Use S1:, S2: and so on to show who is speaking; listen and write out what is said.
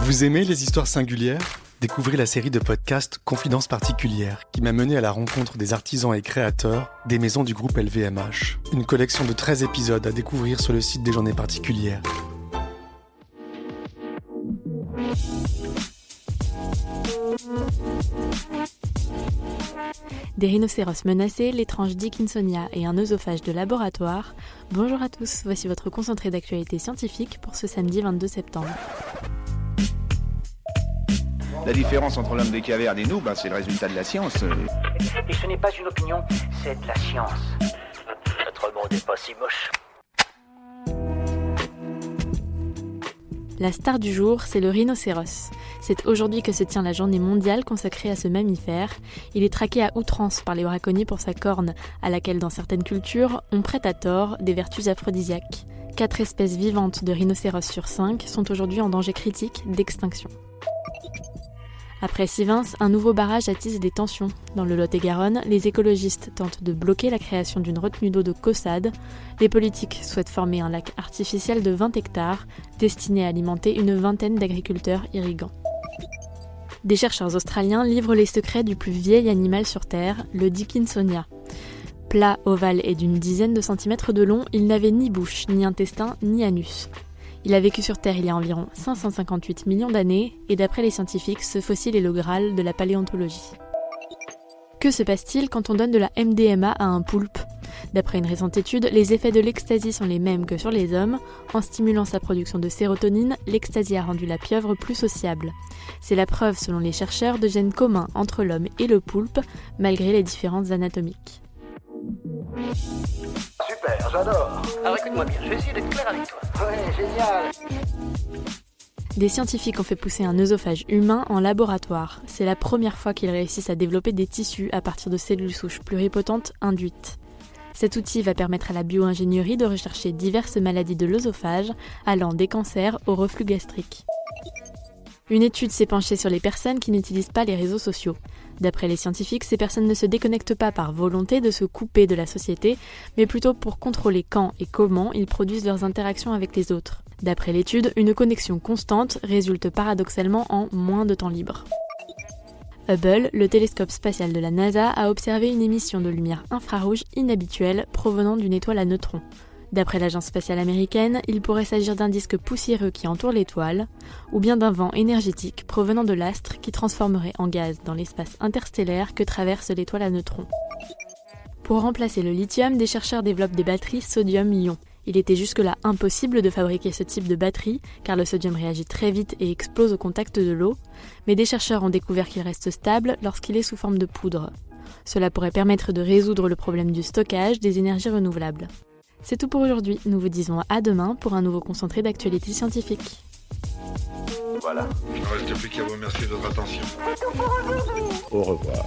S1: Vous aimez les histoires singulières ? Découvrez la série de podcasts Confidences particulières qui m'a mené à la rencontre des artisans et créateurs des maisons du groupe LVMH. Une collection de 13 épisodes à découvrir sur le site des Journées particulières.
S2: Des rhinocéros menacés, l'étrange Dickinsonia et un œsophage de laboratoire. Bonjour à tous, voici votre concentré d'actualité scientifique pour ce samedi 22 septembre.
S3: La différence entre l'homme des cavernes et nous, c'est le résultat de la science.
S4: Et ce n'est pas une opinion, c'est de la science. Notre monde n'est pas si moche.
S2: La star du jour, c'est le rhinocéros. C'est aujourd'hui que se tient la journée mondiale consacrée à ce mammifère. Il est traqué à outrance par les braconniers pour sa corne, à laquelle dans certaines cultures, on prête à tort des vertus aphrodisiaques. 4 espèces vivantes de rhinocéros sur 5 sont aujourd'hui en danger critique d'extinction. Après Sivins, un nouveau barrage attise des tensions. Dans le Lot-et-Garonne, les écologistes tentent de bloquer la création d'une retenue d'eau de Caussade. Les politiques souhaitent former un lac artificiel de 20 hectares, destiné à alimenter une vingtaine d'agriculteurs irrigants. Des chercheurs australiens livrent les secrets du plus vieil animal sur Terre, le Dickinsonia. Plat, ovale et d'une dizaine de centimètres de long, il n'avait ni bouche, ni intestin, ni anus. Il a vécu sur Terre il y a environ 558 millions d'années, et d'après les scientifiques, ce fossile est le Graal de la paléontologie. Que se passe-t-il quand on donne de la MDMA à un poulpe ? D'après une récente étude, les effets de l'ecstasy sont les mêmes que sur les hommes. En stimulant sa production de sérotonine, l'ecstasy a rendu la pieuvre plus sociable. C'est la preuve, selon les chercheurs, de gènes communs entre l'homme et le poulpe, malgré les différences anatomiques.
S4: Super, j'adore. Alors écoute-moi bien, je vais essayer d'être clair avec toi. Ouais, génial.
S2: Des scientifiques ont fait pousser un œsophage humain en laboratoire. C'est la première fois qu'ils réussissent à développer des tissus à partir de cellules souches pluripotentes induites. Cet outil va permettre à la bio-ingénierie de rechercher diverses maladies de l'œsophage, allant des cancers au reflux gastrique. Une étude s'est penchée sur les personnes qui n'utilisent pas les réseaux sociaux. D'après les scientifiques, ces personnes ne se déconnectent pas par volonté de se couper de la société, mais plutôt pour contrôler quand et comment ils produisent leurs interactions avec les autres. D'après l'étude, une connexion constante résulte paradoxalement en moins de temps libre. Hubble, le télescope spatial de la NASA, a observé une émission de lumière infrarouge inhabituelle provenant d'une étoile à neutrons. D'après l'agence spatiale américaine, il pourrait s'agir d'un disque poussiéreux qui entoure l'étoile, ou bien d'un vent énergétique provenant de l'astre qui transformerait en gaz dans l'espace interstellaire que traverse l'étoile à neutrons. Pour remplacer le lithium, des chercheurs développent des batteries sodium-ion. Il était jusque-là impossible de fabriquer ce type de batterie, car le sodium réagit très vite et explose au contact de l'eau, mais des chercheurs ont découvert qu'il reste stable lorsqu'il est sous forme de poudre. Cela pourrait permettre de résoudre le problème du stockage des énergies renouvelables. C'est tout pour aujourd'hui, nous vous disons à demain pour un nouveau concentré d'actualité scientifique.
S5: Voilà. Il ne reste plus qu'à vous remercier de votre attention.
S3: Au revoir.